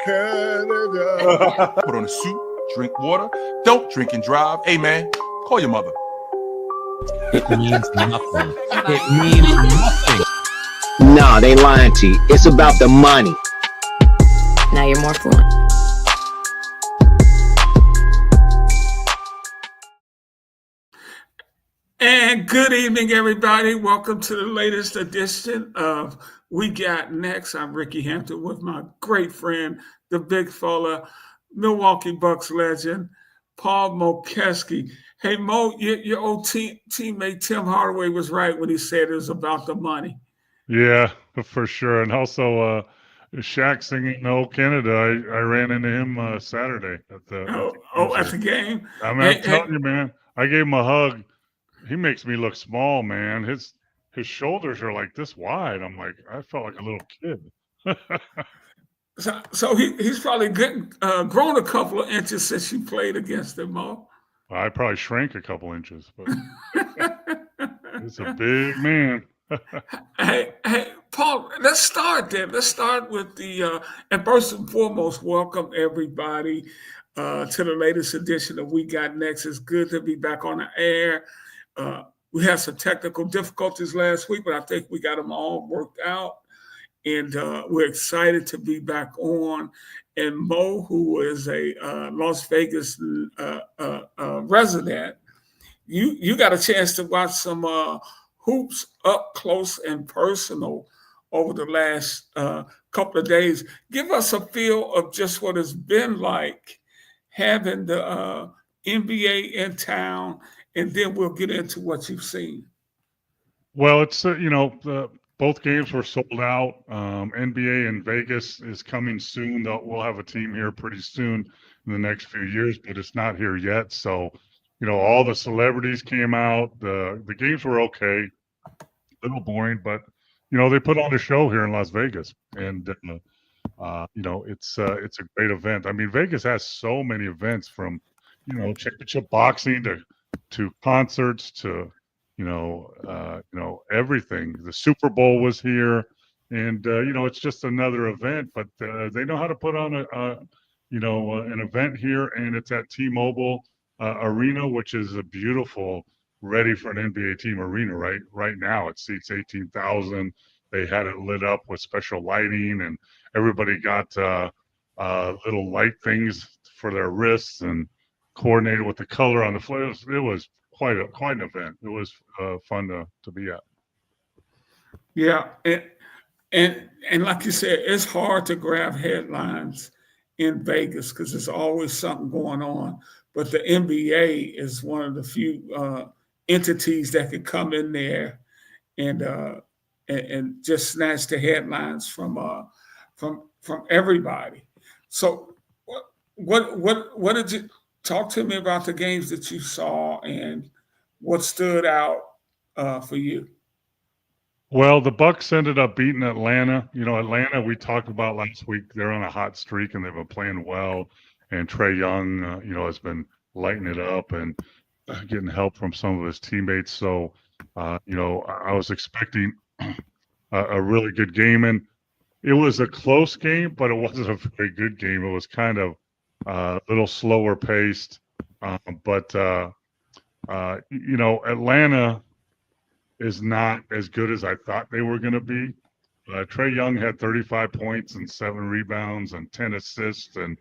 Canada. Put on a suit, drink water, don't drink and drive. Hey, man, call your mother. It means nothing. It means nothing. Nah, they lying to you. It's about the money. Now you're more fluent. And good evening, everybody. Welcome to the latest edition of We Got Next. I'm Ricky Hampton with my great friend, the big fella, Milwaukee Bucks legend, Paul Mokeski. Hey, Mo, your old teammate Tim Hardaway was right when he said it was about the money. Yeah, for sure. And also, Shaq singing "No Canada." I ran into him Saturday at the game. I mean, I'm telling you, man. I gave him a hug. He makes me look small, man. His shoulders are like this wide. I'm like, I felt like a little kid. So he's probably grown a couple of inches since you played against him, Mo. I probably shrank a couple inches, but he's a big man. Hey, Paul, let's start there. Let's start with and first and foremost, welcome everybody to the latest edition of We Got Next. It's good to be back on the air. We had some technical difficulties last week, but I think we got them all worked out. And we're excited to be back on. And Mo, who is a Las Vegas resident, you got a chance to watch some hoops up close and personal over the last couple of days. Give us a feel of just what it's been like having the NBA in town, and then we'll get into what you've seen. Well, it's both games were sold out. NBA in Vegas is coming soon. We'll have a team here pretty soon in the next few years, but it's not here yet. So, all the celebrities came out. The games were okay, a little boring, but they put on a show here in Las Vegas, and it's a great event. I mean, Vegas has so many events, from championship boxing to concerts to everything. The Super Bowl was here, and it's just another event, but they know how to put on an event here, and it's at T-Mobile Arena, which is a beautiful, ready for an NBA team arena. Right now it seats 18,000. They had it lit up with special lighting, and everybody got little light things for their wrists and coordinated with the color on the floor. It was quite an event. It was fun to be at. Yeah, and like you said, it's hard to grab headlines in Vegas because there's always something going on. But the NBA is one of the few entities that can come in there and just snatch the headlines from everybody. So what did you talk to me about the games that you saw and what stood out for you? Well, the Bucks ended up beating Atlanta. Atlanta, we talked about last week. They're on a hot streak and they've been playing well. And Trae Young, has been lighting it up and getting help from some of his teammates. So, I was expecting a really good game, and it was a close game, but it wasn't a very good game. It was kind of a little slower paced, but Atlanta is not as good as I thought they were going to be. Trae Young had 35 points and 7 rebounds and 10 assists, and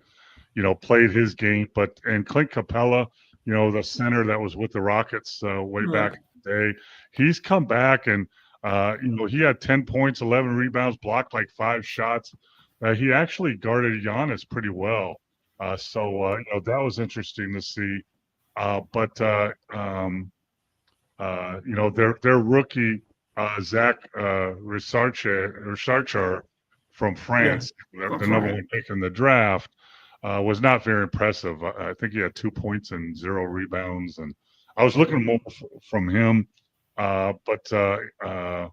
played his game. And Clint Capella, the center that was with the Rockets way back in the day, he's come back, and he had 10 points, 11 rebounds, blocked like 5 shots. He actually guarded Giannis pretty well. So that was interesting to see. Their rookie, Zach Richarchar from France, the number one pick in the draft, was not very impressive. I think he had 2 points and 0 rebounds. And I was looking more from him. The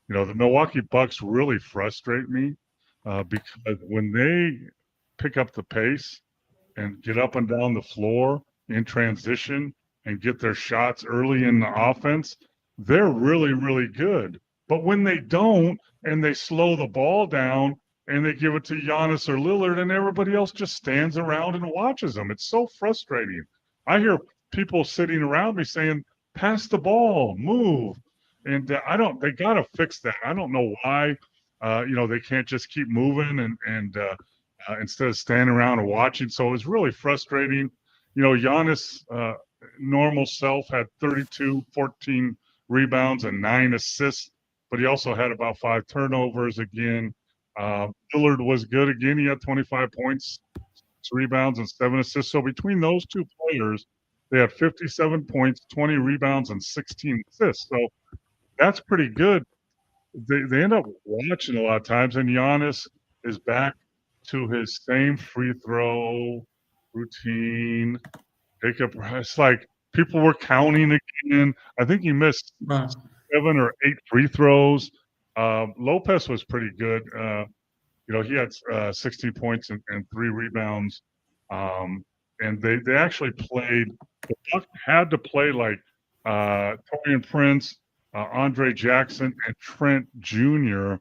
Milwaukee Bucks really frustrate me because when they pick up the pace and get up and down the floor in transition and get their shots early in the offense, they're really, really good. But when they don't and they slow the ball down, and they give it to Giannis or Lillard, and everybody else just stands around and watches them. It's so frustrating. I hear people sitting around me saying, pass the ball, move. And they got to fix that. I don't know why, they can't just keep moving and instead of standing around and watching. So it was really frustrating. Giannis, normal self, had 32, 14 rebounds and 9 assists, but he also had about 5 turnovers again. Lillard was good again. He had 25 points, 6 rebounds, and 7 assists. So between those two players, they had 57 points, 20 rebounds, and 16 assists. So that's pretty good. They end up watching a lot of times, and Giannis is back to his same free throw routine. It's like people were counting again. I think he missed 7 or 8 free throws. Lopez was pretty good. He had 16 points and 3 rebounds. And they actually played. The Bucks had to play like Taurean Prince, Andre Jackson, and Trent Jr.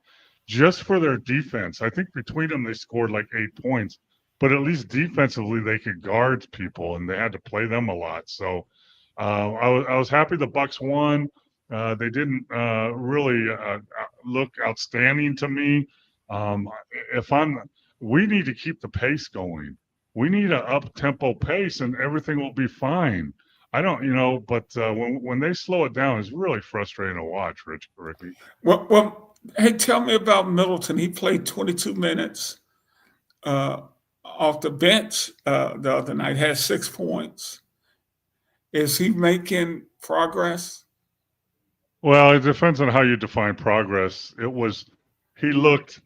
just for their defense. I think between them they scored like 8 points, but at least defensively they could guard people, and they had to play them a lot. So I was happy the Bucks won. They didn't really look outstanding to me. We need to keep the pace going. We need an up-tempo pace, and everything will be fine. I don't, but when they slow it down, it's really frustrating to watch, Ricky. Well, hey, tell me about Middleton. He played 22 minutes off the bench the other night, had 6 points. Is he making progress? Well, it depends on how you define progress. He looked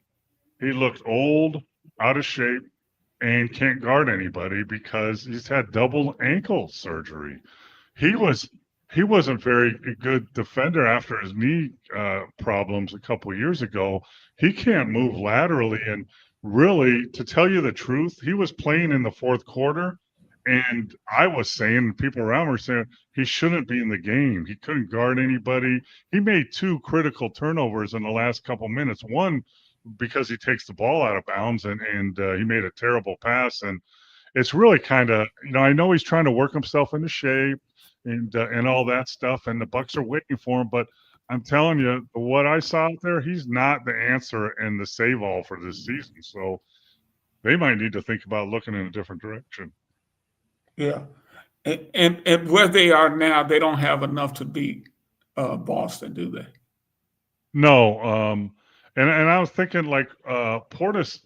old, out of shape, and can't guard anybody because he's had double ankle surgery. He wasn't very good defender after his knee problems a couple of years ago. He can't move laterally, and really, to tell you the truth, he was playing in the fourth quarter, and I was saying, people around me were saying, he shouldn't be in the game. He couldn't guard anybody. He made 2 critical turnovers in the last couple minutes. One, because he takes the ball out of bounds, and he made a terrible pass. And it's really kind of, I know he's trying to work himself into shape and all that stuff, and the Bucks are waiting for him. But I'm telling you, what I saw out there, he's not the answer and the save-all for this season. So they might need to think about looking in a different direction. Yeah. And where they are now, they don't have enough to beat Boston, do they? No. And I was thinking like Portis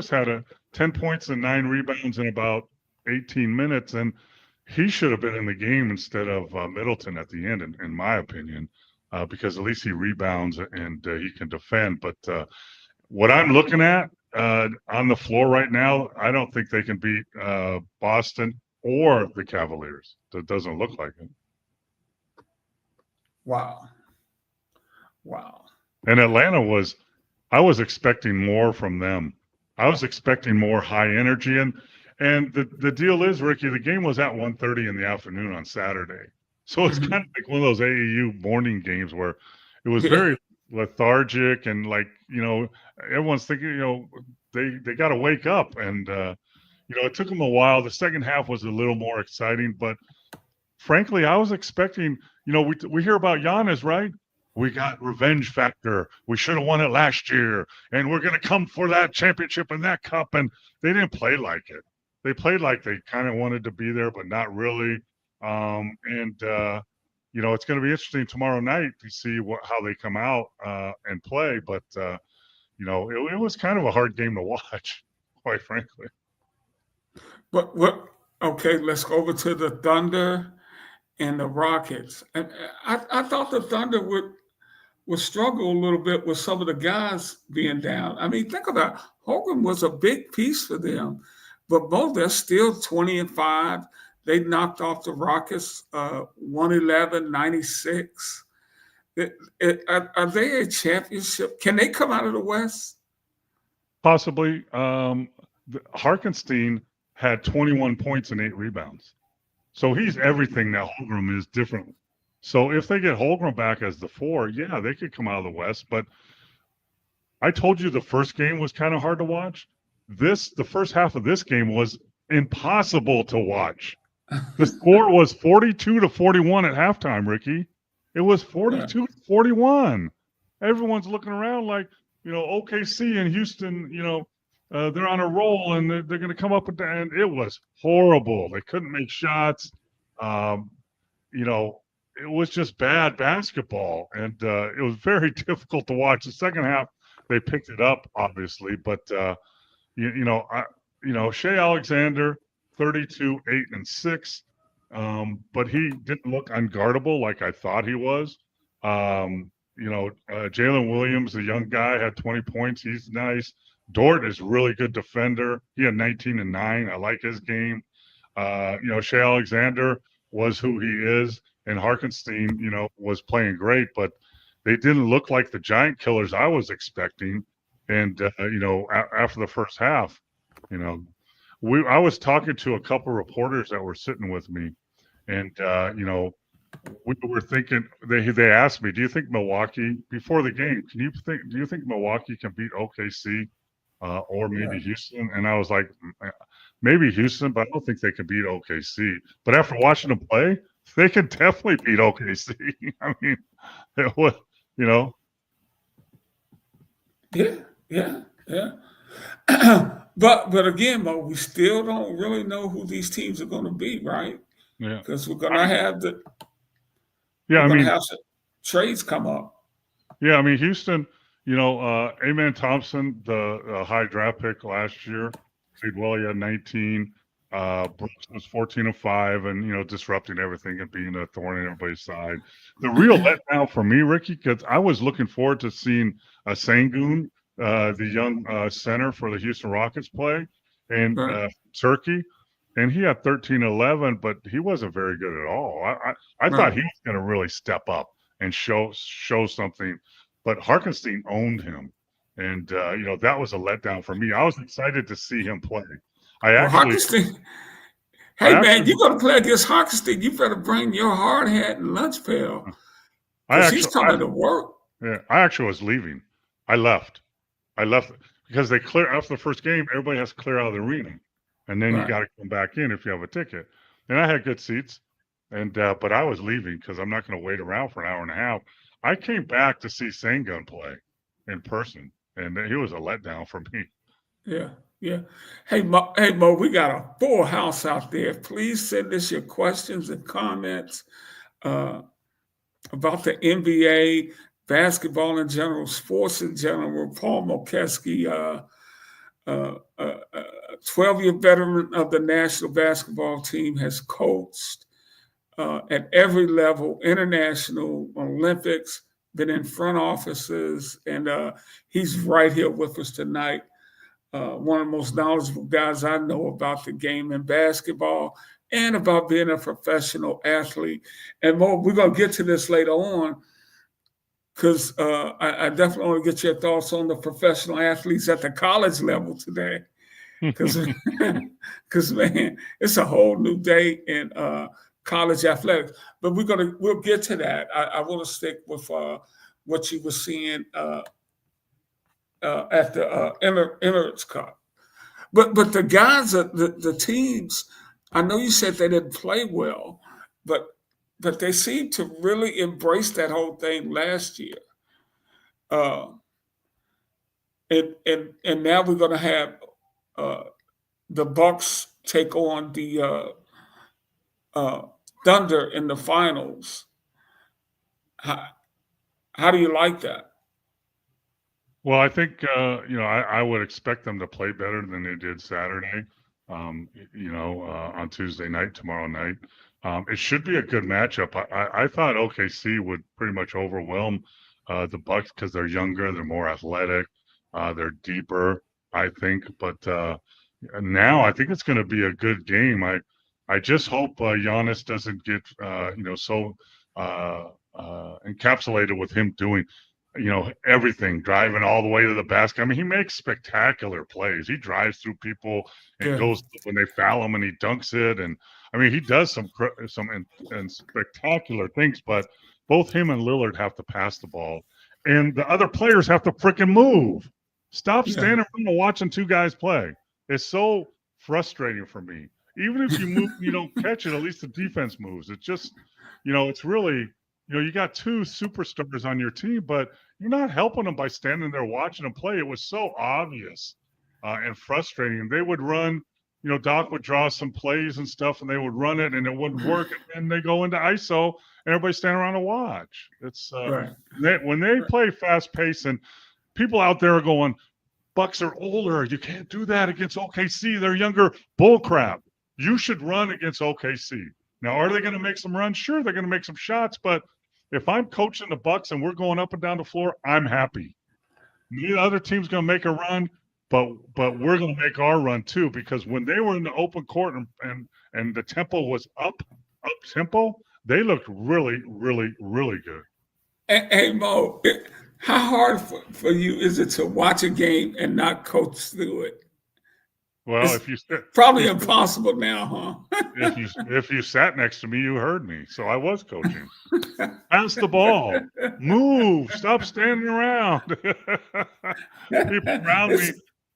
had 10 points and 9 rebounds in about 18 minutes, and he should have been in the game instead of Middleton at the end, in my opinion, because at least he rebounds and he can defend. But what I'm looking at on the floor right now, I don't think they can beat Boston or the Cavaliers. That doesn't look like it. Wow. And Atlanta I was expecting more from them. I was expecting more high energy. And the deal is, Ricky, the game was at 1:30 in the afternoon on Saturday. So it's kind of like one of those AAU morning games where it was very lethargic and like, everyone's thinking, they got to wake up. And, it took them a while. The second half was a little more exciting. But frankly, I was expecting, we hear about Giannis, right? We got revenge factor. We should have won it last year, and we're going to come for that championship and that cup. And they didn't play like it. They played like they kind of wanted to be there, but not really. It's going to be interesting tomorrow night to see how they come out and play. But, it was kind of a hard game to watch, quite frankly. But okay, let's go over to the Thunder and the Rockets. And I thought the Thunder would struggle a little bit with some of the guys being down. I mean, think about it. Hogan was a big piece for them, but both they're still 20-5. They knocked off the Rockets 111-96. Are they a championship? Can they come out of the West? Possibly. Harkenstein had 21 points and 8 rebounds. So he's everything that Holmgren is different. So if they get Holmgren back as the 4, yeah, they could come out of the West. But I told you the first game was kind of hard to watch. The first half of this game was impossible to watch. The score was 42-41 at halftime, Ricky. It was 42-41. Everyone's looking around like, OKC and Houston, they're on a roll and they're going to come up with that. And it was horrible. They couldn't make shots. It was just bad basketball. And it was very difficult to watch. The second half, they picked it up, obviously. But, Shea Alexander, 32, 8, and 6. But he didn't look unguardable like I thought he was. Jalen Williams, the young guy, had 20 points. He's nice. Dort is a really good defender. He had 19 and 9. I like his game. Shea Alexander was who he is, and Hartenstein, was playing great, but they didn't look like the giant killers I was expecting. And after the first half, I was talking to a couple reporters that were sitting with me, and we were thinking. They asked me, "Do you think Milwaukee before the game? Do you think Milwaukee can beat OKC or maybe Houston?" And I was like, "Maybe Houston, but I don't think they can beat OKC." But after watching them play, they can definitely beat OKC. I mean, it was, Yeah. But again, Mo, we still don't really know who these teams are going to be, right? Yeah. Because we're going to have some trades come up. Yeah, I mean, Houston, Amen Thompson, the high draft pick last year, played well. He had 19. Brooks was 14 and 5, and disrupting everything and being a thorn in everybody's side. The real letdown for me, Ricky, because I was looking forward to seeing Sengun, the young center for the Houston Rockets, play, and Turkey, and he had 13-11, but he wasn't very good at all. I thought he was going to really step up and show something, but Hartenstein owned him, and that was a letdown for me. I was excited to see him play. Hartenstein. Hey, man, you're going to play against Hartenstein. You better bring your hard hat and lunch pail. He's coming to work. Yeah, I actually was leaving. I left because they clear after the first game. Everybody has to clear out of the arena, and then you got to come back in if you have a ticket. And I had good seats, and but I was leaving because I'm not going to wait around for an hour and a half. I came back to see Sengun play in person, and he was a letdown for me. Yeah. Hey, Mo, we got a full house out there. Please send us your questions and comments about the NBA, basketball in general, sports in general. Paul Mokeski, 12-year veteran of the national basketball team, has coached at every level, international, Olympics, been in front offices, and he's right here with us tonight. One of the most knowledgeable guys I know about the game in basketball and about being a professional athlete. And Mo, we're going to get to this later on because I definitely want to get your thoughts on the professional athletes at the college level today. Because, man, it's a whole new day in college athletics. But we'll get to that. I want to stick with what you were seeing at the Emirates Cup. But the guys, the teams, I know you said they didn't play well, but they seemed to really embrace that whole thing last year. And now we're going to have the Bucks take on the Thunder in the finals. How do you like that? Well, I think I would expect them to play better than they did Saturday. On Tuesday night, tomorrow night. It should be a good matchup. I thought OKC would pretty much overwhelm the Bucks because they're younger, they're more athletic, they're deeper, I think. But now I think it's going to be a good game. I just hope Giannis doesn't get so encapsulated with him doing everything, driving all the way to the basket. I mean, he makes spectacular plays. He drives through people and goes when they foul him, and he dunks it. And I mean, he does some spectacular things. But both him and Lillard have to pass the ball. and the other players have to freaking move. Stop Yeah. standing around and watching two guys play. It's so frustrating for me. Even if you move, you don't catch it, at least the defense moves. It's just, it's really, you got two superstars on your team, but you're not helping them by standing there watching them play. It was so obvious and frustrating. They would run, Doc would draw some plays and stuff, and they would run it, and it wouldn't work. And then they go into ISO, and everybody stand around and watch. It's Right. when they play fast pace, and people out there are going, Bucks are older. You can't do that against OKC. They're younger. Bull crap. You should run against OKC. Now, are they going to make some runs? Sure, they're going to make some shots, but if I'm coaching the Bucks and we're going up and down the floor, I'm happy. The other team's going to make a run, but we're going to make our run too, because when they were in the open court and the tempo was up tempo, they looked really, really, really good. Hey, Mo, how hard for you is it to watch a game and not coach through it? Well, It's probably impossible now, huh? if you sat next to me, you heard me. So I was coaching. Pass the ball. Move. Stop standing around. People around me.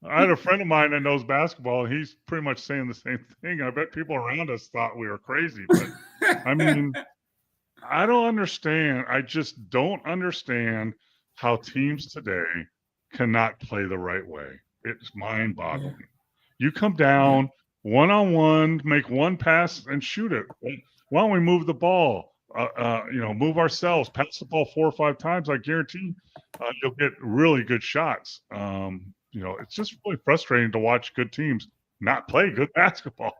I had a friend of mine that knows basketball, and he's pretty much saying the same thing. I bet people around us thought we were crazy. But, I mean, I don't understand. I just don't understand how teams today cannot play the right way. It's mind-boggling. Yeah. You come down one-on-one, make one pass, and shoot it. Why don't we move the ball? Move ourselves, pass the ball 4 or 5 times. I guarantee you'll get really good shots. It's just really frustrating to watch good teams not play good basketball.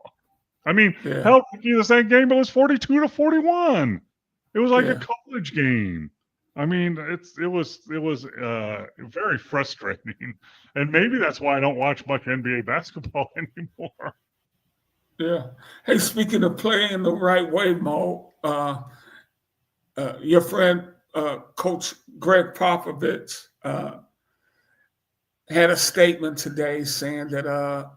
I mean, hell, the same game, it was 42-41. It was like a college game. I mean, it was very frustrating, and maybe that's why I don't watch much NBA basketball anymore. Yeah. Hey, speaking of playing the right way, Mo, your friend Coach Greg Popovich had a statement today saying that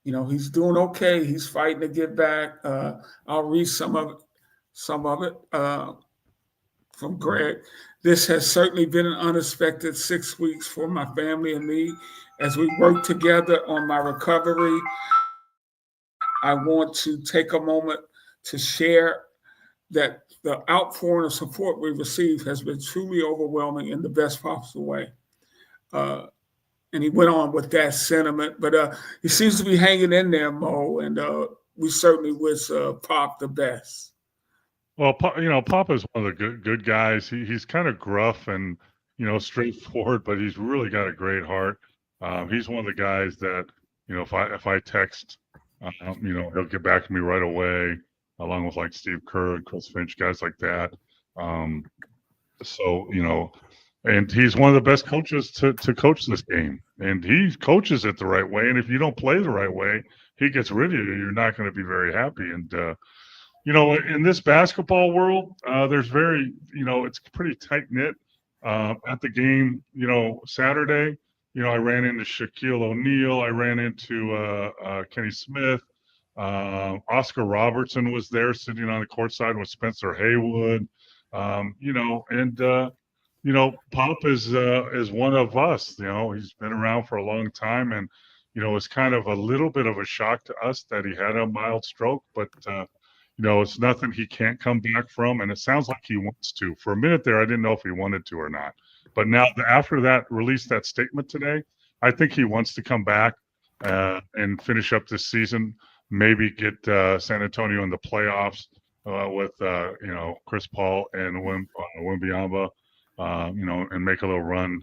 he's doing okay. He's fighting to get back. I'll read some of it. From Greg. This has certainly been an unexpected 6 weeks for my family and me as we work together on my recovery. I want to take a moment to share that the outpouring of support we received has been truly overwhelming in the best possible way. And he went on with that sentiment, but he seems to be hanging in there, Mo, and we certainly wish Pop the best. Well, Papa is one of the good guys. He's kind of gruff and, straightforward, but he's really got a great heart. He's one of the guys that, if I text, he'll get back to me right away, along with like Steve Kerr and Chris Finch, guys like that. And he's one of the best coaches to coach this game. And he coaches it the right way. And if you don't play the right way, he gets rid of you. You're not going to be very happy. And, in this basketball world, there's it's pretty tight knit. At the game, Saturday, I ran into Shaquille O'Neal. I ran into Kenny Smith. Oscar Robertson was there sitting on the court side with Spencer Haywood. Pop is one of us. He's been around for a long time, and it's kind of a little bit of a shock to us that he had a mild stroke, but it's nothing he can't come back from, and it sounds like he wants to. For a minute there, I didn't know if he wanted to or not. But now, after that, released that statement today, I think he wants to come back and finish up this season, maybe get San Antonio in the playoffs with, Chris Paul and Wembanyama, and make a little run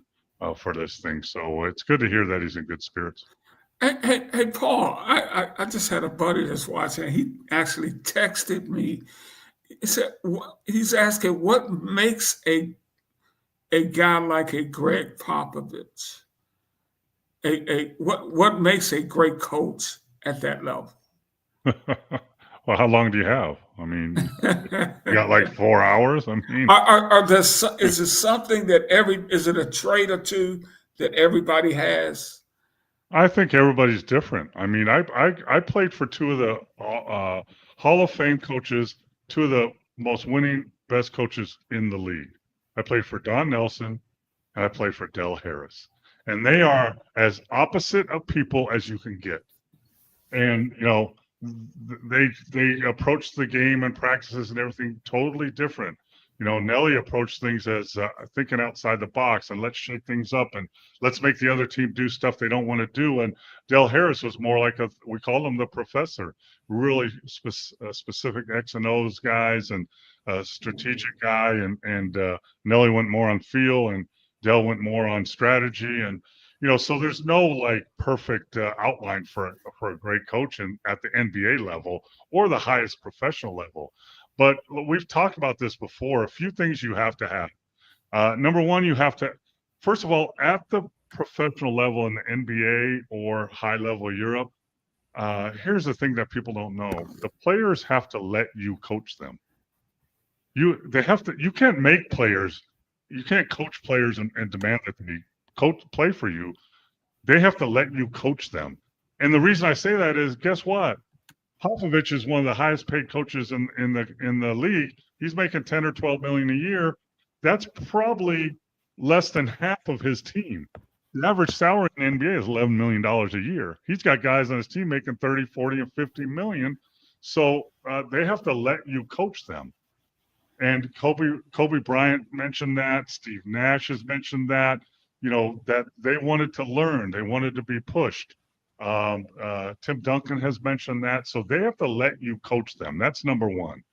for this thing. So it's good to hear that he's in good spirits. Hey, Paul, I just had a buddy that's watching. He actually texted me. He said he's asking what makes a guy like a Greg Popovich, what makes a great coach at that level? Well, how long do you have? I mean, you got like 4 hours. I mean, is it something that is it a trait or two that everybody has? I think everybody's different. I mean, I played for two of the Hall of Fame coaches, two of the most winning, best coaches in the league. I played for Don Nelson and I play for Del Harris. And they are as opposite of people as you can get. And, they approach the game and practices and everything totally different. Nelly approached things as thinking outside the box and let's shake things up and let's make the other team do stuff they don't want to do. And Del Harris was more like we call him the professor, really specific X and O's guys and a strategic guy. And Nelly went more on feel and Del went more on strategy. And, so there's no like perfect outline for a great coach at the NBA level or the highest professional level. But we've talked about this before. A few things you have to have. Number one, you have to, first of all, at the professional level in the NBA or high level Europe, here's the thing that people don't know. The players have to let you coach them. You can't make players, you can't coach players and demand that they play for you. They have to let you coach them. And the reason I say that is, guess what? Popovich is one of the highest paid coaches in the league. He's making 10 or 12 million a year. That's probably less than half of his team. The average salary in the NBA is $11 million a year. He's got guys on his team making 30, 40, and 50 million. So they have to let you coach them. And Kobe Bryant mentioned that. Steve Nash has mentioned that, that they wanted to learn. They wanted to be pushed. Tim Duncan has mentioned that. So they have to let you coach them. That's number one.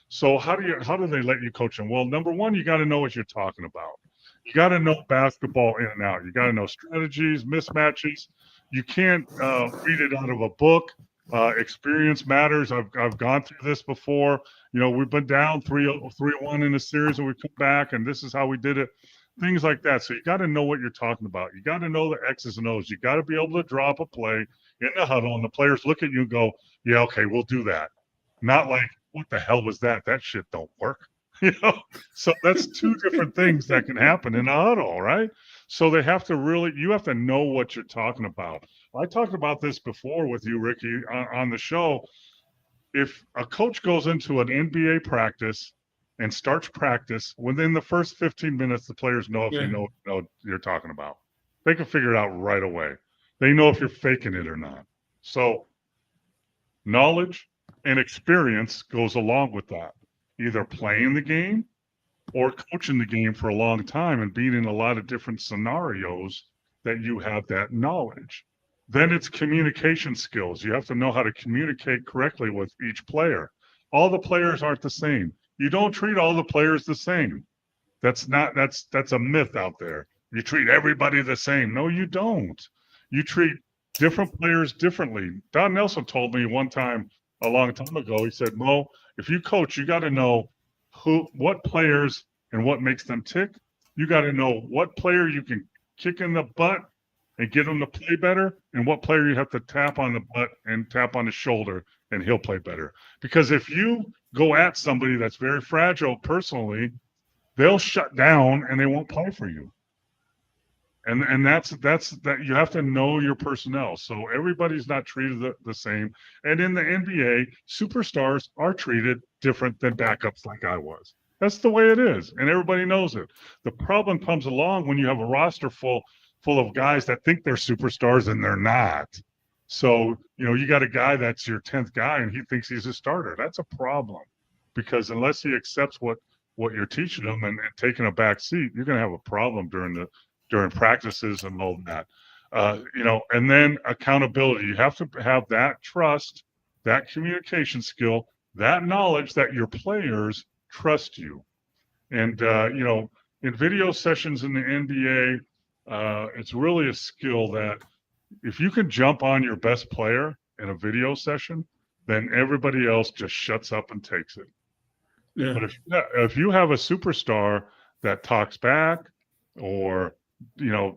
So how do they let you coach them? Well, number one, you got to know what you're talking about. You got to know basketball in and out. You got to know strategies, mismatches. You can't read it out of a book. Experience matters. I've gone through this before. We've been down 3-1 in a series and we come back and this is how we did it. Things like that. So you got to know what you're talking about. You got to know the X's and O's. You got to be able to drop a play in the huddle and the players look at you and go, yeah, okay, we'll do that. Not like, what the hell was that? That shit don't work. So that's two different things that can happen in a huddle, right? So you have to know what you're talking about. I talked about this before with you, Ricky, on the show. If a coach goes into an NBA practice and starts practice, within the first 15 minutes, the players know if you know what you're talking about. They can figure it out right away. They know if you're faking it or not. So knowledge and experience goes along with that. Either playing the game or coaching the game for a long time and being in a lot of different scenarios that you have that knowledge. Then it's communication skills. You have to know how to communicate correctly with each player. All the players aren't the same. You don't treat all the players the same. That's a myth out there. You treat everybody the same. No, you don't. You treat different players differently. Don Nelson told me one time a long time ago, he said, Mo, if you coach, you got to know what players and what makes them tick. You got to know what player you can kick in the butt and get him to play better, and what player you have to tap on the butt and tap on the shoulder and he'll play better. Because if you go at somebody that's very fragile personally, they'll shut down and they won't play for you. And that's that you have to know your personnel. So everybody's not treated the same. And in the NBA, superstars are treated different than backups like I was. That's the way it is. And everybody knows it. The problem comes along when you have a roster full of guys that think they're superstars and they're not. So, you got a guy that's your 10th guy and he thinks he's a starter. That's a problem, because unless he accepts what you're teaching him and taking a back seat, you're going to have a problem during practices and all that. And then accountability. You have to have that trust, that communication skill, that knowledge that your players trust you. And, in video sessions in the NBA, it's really a skill that if you can jump on your best player in a video session, then everybody else just shuts up and takes it. Yeah. But if you have a superstar that talks back or,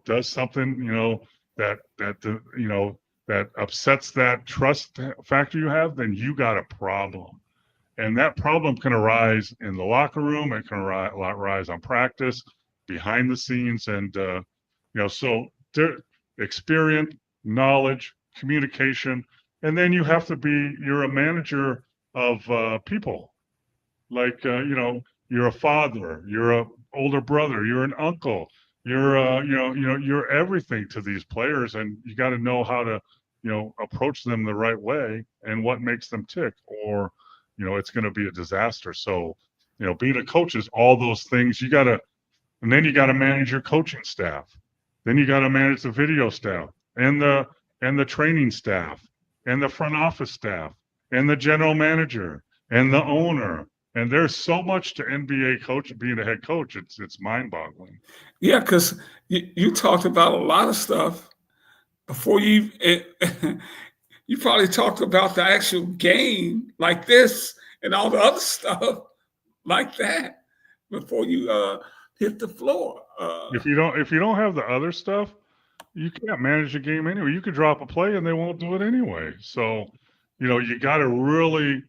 does something, that upsets that trust factor you have, then you got a problem. And that problem can arise in the locker room. It can arise on practice, behind the scenes. And, so experience, knowledge, communication, and then you're a manager of people. Like, you're a father, you're an older brother, you're an uncle. you're everything to these players, and you got to know how to, approach them the right way and what makes them tick, or, it's going to be a disaster. So, being a coach is all those things. And then you got to manage your coaching staff. Then you got to manage the video staff and the training staff and the front office staff and the general manager and the owner. And there's so much to NBA coach being a head coach. It's mind-boggling. Yeah, because you talked about a lot of stuff before you probably talked about the actual game like this and all the other stuff like that before you hit the floor. If you don't have the other stuff, you can't manage the game anyway. You could drop a play and they won't do it anyway. So, you got to really.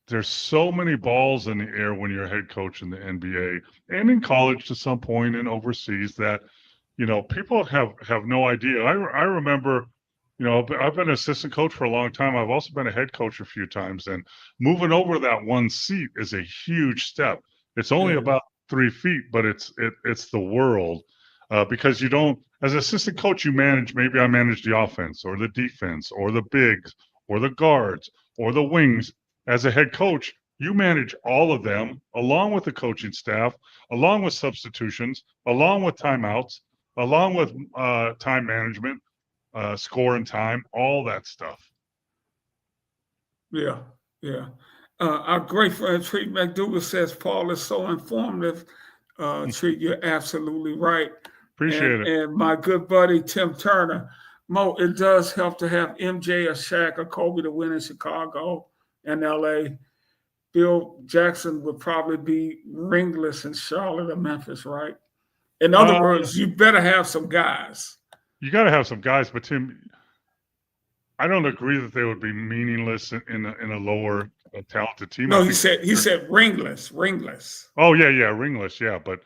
There's so many balls in the air when you're a head coach in the NBA and in college to some point and overseas that, people have no idea. I remember, I've been an assistant coach for a long time. I've also been a head coach a few times, and moving over that one seat is a huge step. It's only about 3 feet, but it's the world, because you don't, as an assistant coach, maybe I manage the offense or the defense or the bigs or the guards or the wings. As a head coach, you manage all of them along with the coaching staff, along with substitutions, along with timeouts, along with time management, score and time, all that stuff. Yeah. Our great friend Treat McDougal says Paul is so informative. Treat, you're absolutely right. Appreciate it. And my good buddy Tim Turner, Mo, it does help to have MJ or Shaq or Kobe to win in Chicago and LA. Bill Jackson would probably be ringless in Charlotte or Memphis, right? In other words, you better have some guys. You got to have some guys, but Tim, I don't agree that they would be meaningless in a lower talented team. No, he said ringless. Oh yeah, ringless, yeah. But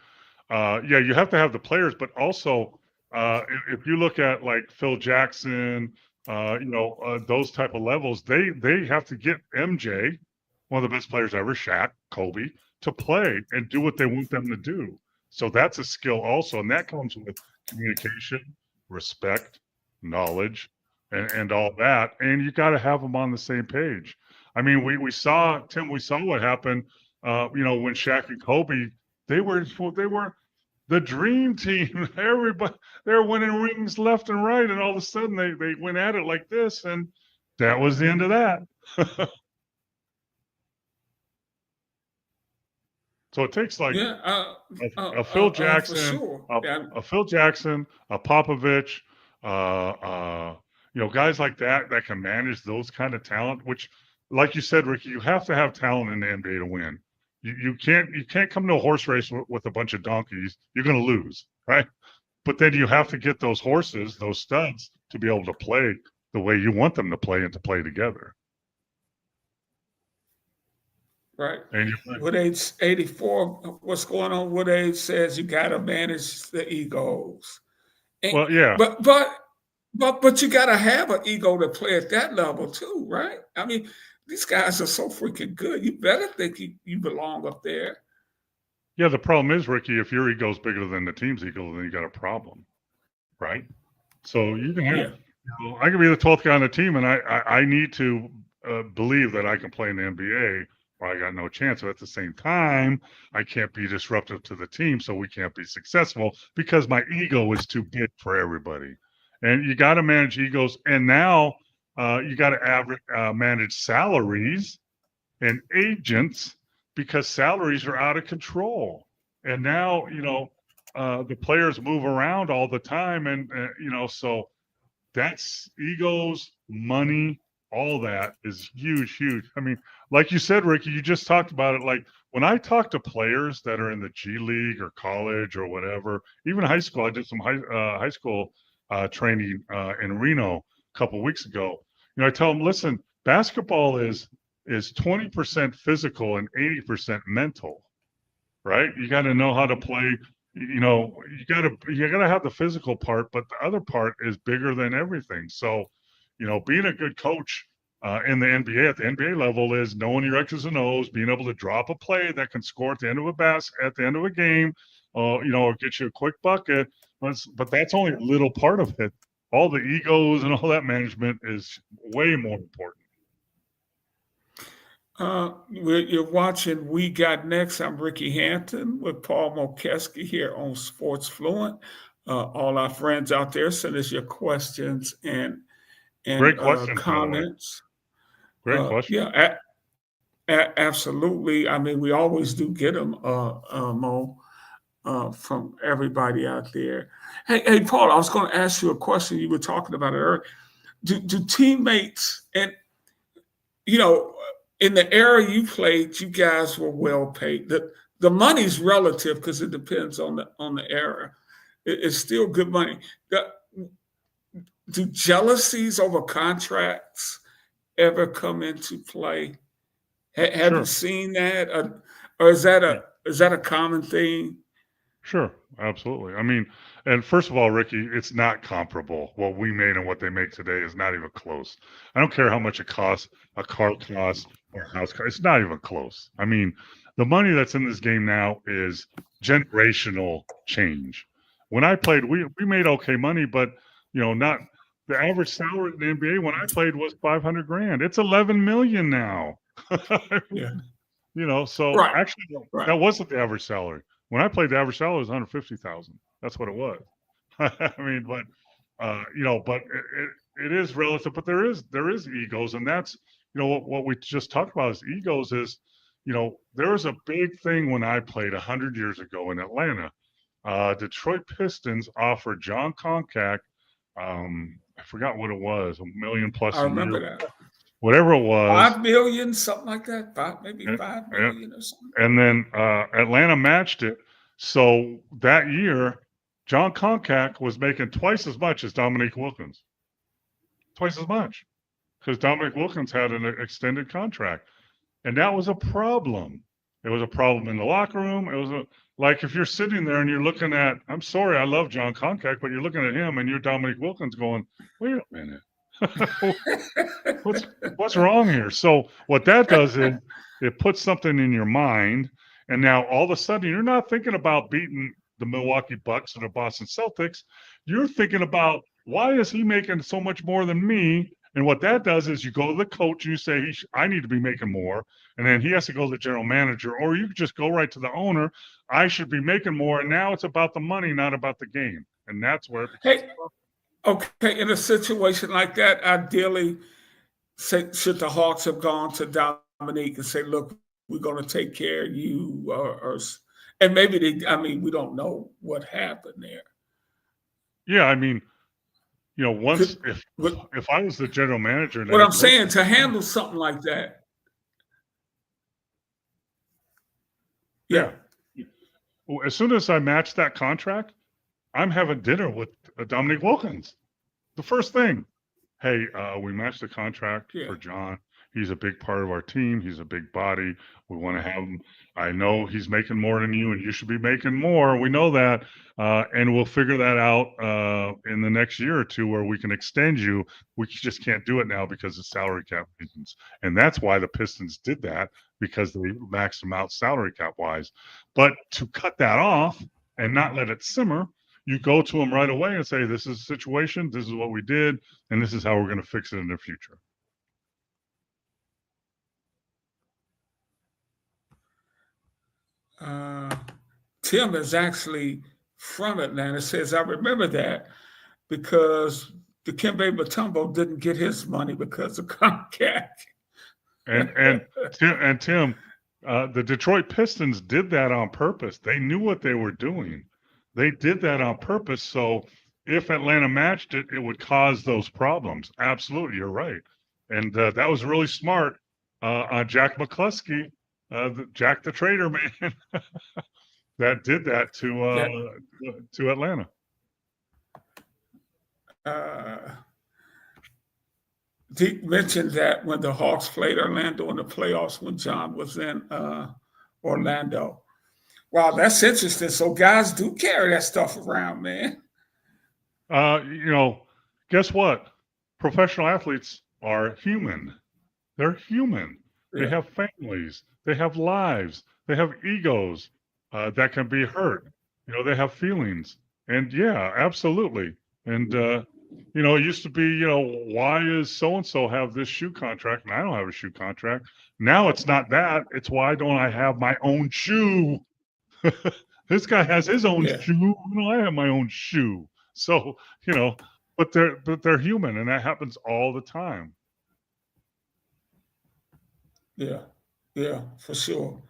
you have to have the players, but also if you look at like Phil Jackson, those type of levels, they have to get MJ, one of the best players ever, Shaq, Kobe, to play and do what they want them to do. So that's a skill also, and that comes with communication, respect, knowledge, and all that. And you got to have them on the same page. I mean, we saw what happened. When Shaq and Kobe, they were the dream team. Everybody, they're winning rings left and right, and all of a sudden they went at it like this, and that was the end of that. So it takes like a Phil Jackson, sure. a Phil Jackson, a Popovich, guys like that can manage those kind of talent. Which, like you said, Ricky, you have to have talent in the NBA to win. You can't come to a horse race with a bunch of donkeys. You're going to lose, right? But then you have to get those horses, those studs, to be able to play the way you want them to play and to play together. Right. With age 84, what's going on with age says you got to manage the egos. And, well, yeah. But you got to have an ego to play at that level too, right? I mean, these guys are so freaking good. You better think you belong up there. Yeah, the problem is, Ricky, if your ego's bigger than the team's ego, then you got a problem, right? So you can have, I can be the 12th guy on the team, and I need to believe that I can play in the NBA, or I got no chance. But at the same time, I can't be disruptive to the team, so we can't be successful because my ego is too big for everybody. And you got to manage egos, and now you got to manage salaries and agents, because salaries are out of control. And now, the players move around all the time. And, so that's egos, money, all that is huge, huge. I mean, like you said, Ricky, you just talked about it. Like when I talk to players that are in the G League or college or whatever, even high school, I did some high school training in Reno a couple of weeks ago. I tell them, listen, basketball is 20% physical and 80% mental, right? You got to know how to play. You got to have the physical part, but the other part is bigger than everything. So, being a good coach in the NBA at the NBA level is knowing your X's and O's, being able to drop a play that can score at the end of a game, or get you a quick bucket. But that's only a little part of it. All the egos and all that management is way more important. You're watching We Got Next. I'm Ricky Hampton with Paul Mokeski here on Sports Fluent. All our friends out there, send us your questions and Great question, comments. Great question. Yeah, absolutely. I mean, we always do get them, Mo, from everybody out there. Hey, Paul, I was going to ask you a question. You were talking about it earlier. Do teammates and in the era you played, you guys were well paid. The money's relative because it depends on the era. It's still good money. Do jealousies over contracts ever come into play? Have you seen that, or is that a common thing? Sure, absolutely. I mean, and first of all, Ricky, it's not comparable. What we made and what they make today is not even close. I don't care how much it costs, a car costs or a house costs. It's not even close. I mean, the money that's in this game now is generational change. When I played, we made okay money, but not the average salary in the NBA when I played was $500,000. It's 11 million now. Yeah. So Right. actually, that wasn't the average salary. When I played, the average salary was 150,000. That's what it was. I mean, but but it is relative. But there is egos, and that's what we just talked about is egos. Is there was a big thing when I played 100 years ago in Atlanta. Detroit Pistons offered John Koncak, I forgot what it was, $1 million plus. I remember that. Whatever it was, 5 million, something like that. 5 million or something. And then Atlanta matched it. So that year, John Koncak was making twice as much as Dominique Wilkins. Twice as much, because Dominique Wilkins had an extended contract, and that was a problem. It was a problem in the locker room. It was like if you're sitting there and you're looking at, I'm sorry, I love John Koncak, but you're looking at him and you're Dominique Wilkins going, wait a minute. what's wrong here? So what that does is it puts something in your mind, and now all of a sudden you're not thinking about beating the Milwaukee Bucks or the Boston Celtics. You're thinking about, why is he making so much more than me? And what that does is you go to the coach and you say, I need to be making more, and then he has to go to the general manager, or you just go right to the owner. I should be making more, and now it's about the money, not about the game, and that's where it becomes Okay, in a situation like that, ideally, should the Hawks have gone to Dominique and say, "Look, we're going to take care of you," and maybe we don't know what happened there. Yeah, I mean, once if I was the general manager, what I'm saying, to handle something like that, yeah. As soon as I match that contract, I'm having dinner with Dominique Wilkins. The first thing, hey, we matched the contract for John. He's a big part of our team. He's a big body. We want to have him. I know he's making more than you, and you should be making more. We know that, and we'll figure that out in the next year or two where we can extend you. We just can't do it now because of salary cap reasons, and that's why the Pistons did that, because they maxed them out salary cap wise. But to cut that off and not let it simmer, you go to them right away and say, this is the situation, this is what we did, and this is how we're going to fix it in the future. Tim is actually from Atlanta, says, I remember that because Dikembe Mutombo didn't get his money because of Koncak. And Tim, the Detroit Pistons did that on purpose. They knew what they were doing. They did that on purpose. So if Atlanta matched it, it would cause those problems. Absolutely, you're right. And that was really smart on Jack McCluskey, Jack the Trader man, that did that to Atlanta. Deke mentioned that when the Hawks played Orlando in the playoffs when John was in Orlando. Wow, that's interesting. So guys do carry that stuff around, man. Guess what? Professional athletes are human. They're human. Yeah. They have families. They have lives. They have egos that can be hurt. They have feelings. And yeah, absolutely. And, it used to be, why is so-and-so have this shoe contract and I don't have a shoe contract? Now it's not that. It's why don't I have my own shoe? This guy has his own Yeah, shoe. I have my own shoe. So, but they're human and that happens all the time. yeah, yeah, for sure.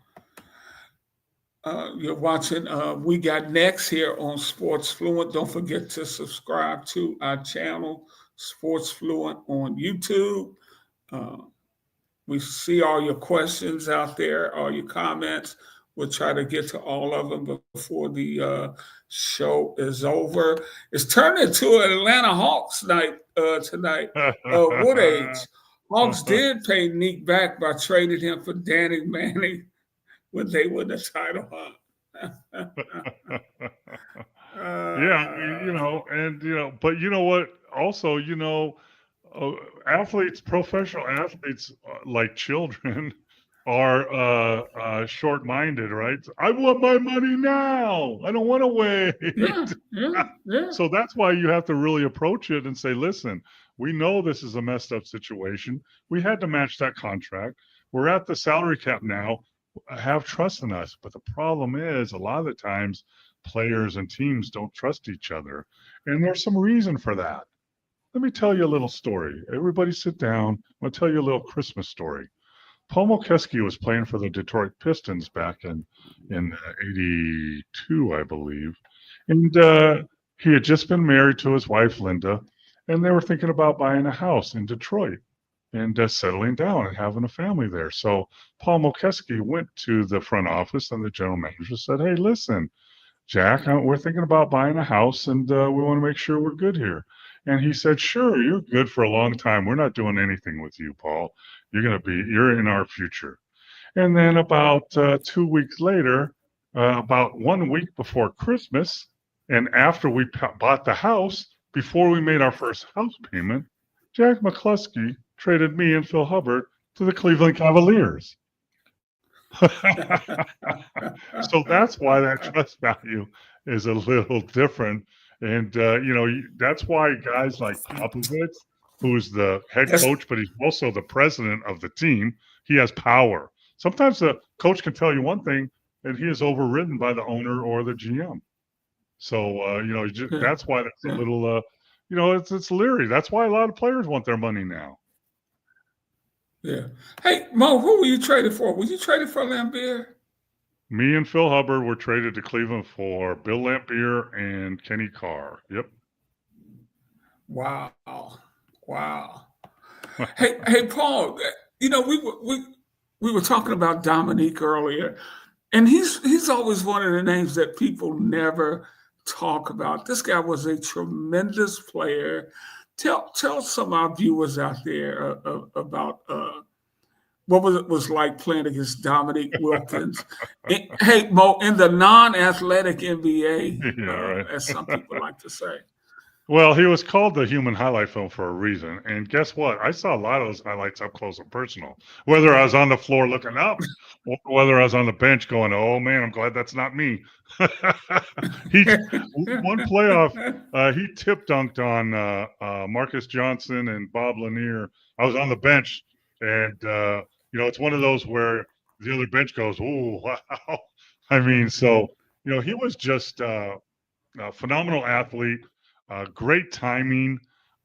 You're watching We Got Next here on Sports Fluent. Don't forget to subscribe to our channel, Sports Fluent, on YouTube. Uh, we see all your questions out there, all your comments. We'll try to get to all of them before the show is over. It's turned into an Atlanta Hawks night tonight. Wood Age. Hawks did pay Neek back by trading him for Danny Manning when they win the title hunt. But you know what? Also, athletes, professional athletes, like children, are short-minded, right? I want my money now. I don't want to wait. Yeah. So that's why you have to really approach it and say, listen, we know this is a messed up situation. We had to match that contract. We're at the salary cap now. Have trust in us. But the problem is, a lot of the times, players and teams don't trust each other. And there's some reason for that. Let me tell you a little story. Everybody sit down. I'm going to tell you a little Christmas story. Paul Mokeski was playing for the Detroit Pistons back in '82, I believe. And he had just been married to his wife, Linda, and they were thinking about buying a house in Detroit and settling down and having a family there. So Paul Mokeski went to the front office and the general manager said, hey, listen, Jack, we're thinking about buying a house and we want to make sure we're good here. And he said, sure, you're good for a long time. We're not doing anything with you, Paul. You're in our future. And then about 2 weeks later, about 1 week before Christmas, and after we bought the house, before we made our first house payment, Jack McCluskey traded me and Phil Hubbard to the Cleveland Cavaliers. So that's why that trust value is a little different. And, that's why guys like Popovich, who's the head coach, but he's also the president of the team, he has power. Sometimes the coach can tell you one thing and he is overridden by the owner or the GM. So, that's why that's a little, it's leery. That's why a lot of players want their money now. Yeah. Hey, Mo, who were you traded for? Were you traded for Lambeer? Me and Phil Hubbard were traded to Cleveland for Bill Lampier and Kenny Carr. Yep. Wow. Hey, Paul. We were talking about Dominique earlier, and he's always one of the names that people never talk about. This guy was a tremendous player. Tell some of our viewers out there about what was like playing against Dominique Wilkins. Hey, Mo, in the non-athletic NBA, Yeah, right. as some people like to say. Well, he was called the human highlight film for a reason. And guess what? I saw a lot of those highlights up close and personal, whether I was on the floor looking up or whether I was on the bench going, oh, man, I'm glad that's not me. One playoff, he tip dunked on Marcus Johnson and Bob Lanier. I was on the bench, and, it's one of those where the other bench goes, oh, wow. I mean, so, he was just a phenomenal athlete. Great timing.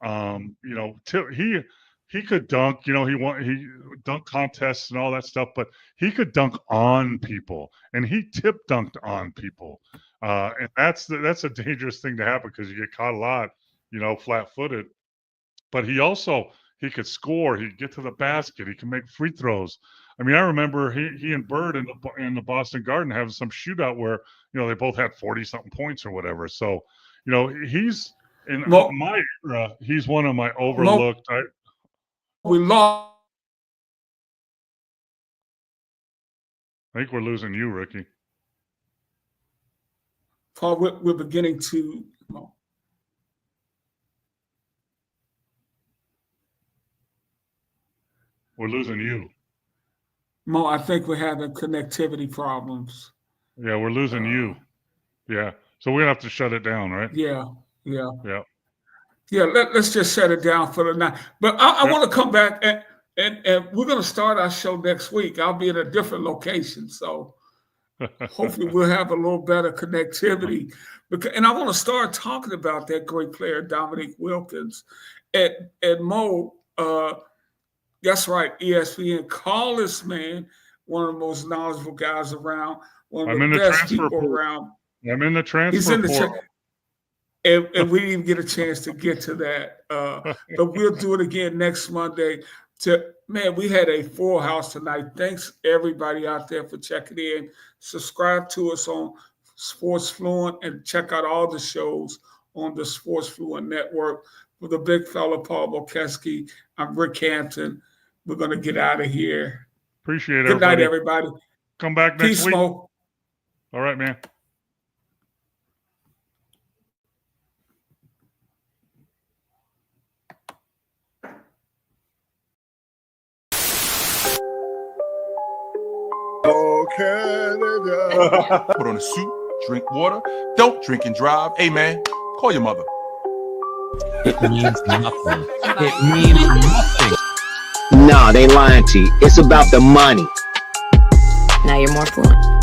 He could dunk. He dunk contests and all that stuff, but he could dunk on people, and he tip dunked on people, and that's a dangerous thing to happen because you get caught a lot, flat-footed. But he could score. He'd get to the basket. He can make free throws. I mean, I remember he and Bird in the Boston Garden having some shootout where they both had 40-something points or whatever. So. He's in my era. He's one of my overlooked. We lost. I think we're losing you, Ricky. Paul, we're beginning to. We're losing you. Mo, I think we're having connectivity problems. Yeah, we're losing you. Yeah. So we're gonna have to shut it down, right? Yeah. Yeah. Let's just shut it down for the night. But I want to come back and we're going to start our show next week. I'll be in a different location, so hopefully we'll have a little better connectivity. And I want to start talking about that great player Dominique Wilkins. And Mo, that's right, ESPN. Call this man one of the most knowledgeable guys around. One of the best people around. I'm in the transfer. He's in the portal. And we didn't even get a chance to get to that. But we'll do it again next Monday. We had a full house tonight. Thanks, everybody out there, for checking in. Subscribe to us on Sports Fluent and check out all the shows on the Sports Fluent Network. For the big fella, Paul Bokeski, I'm Rick Hampton. We're going to get out of here. Appreciate it. Good night, everybody. Come back next week. Mo. All right, man. Put on a suit, drink water, don't drink and drive. Hey, man, call your mother. It means nothing. It means nothing. Nah, they lying to you. It's about the money. Now you're more fluent.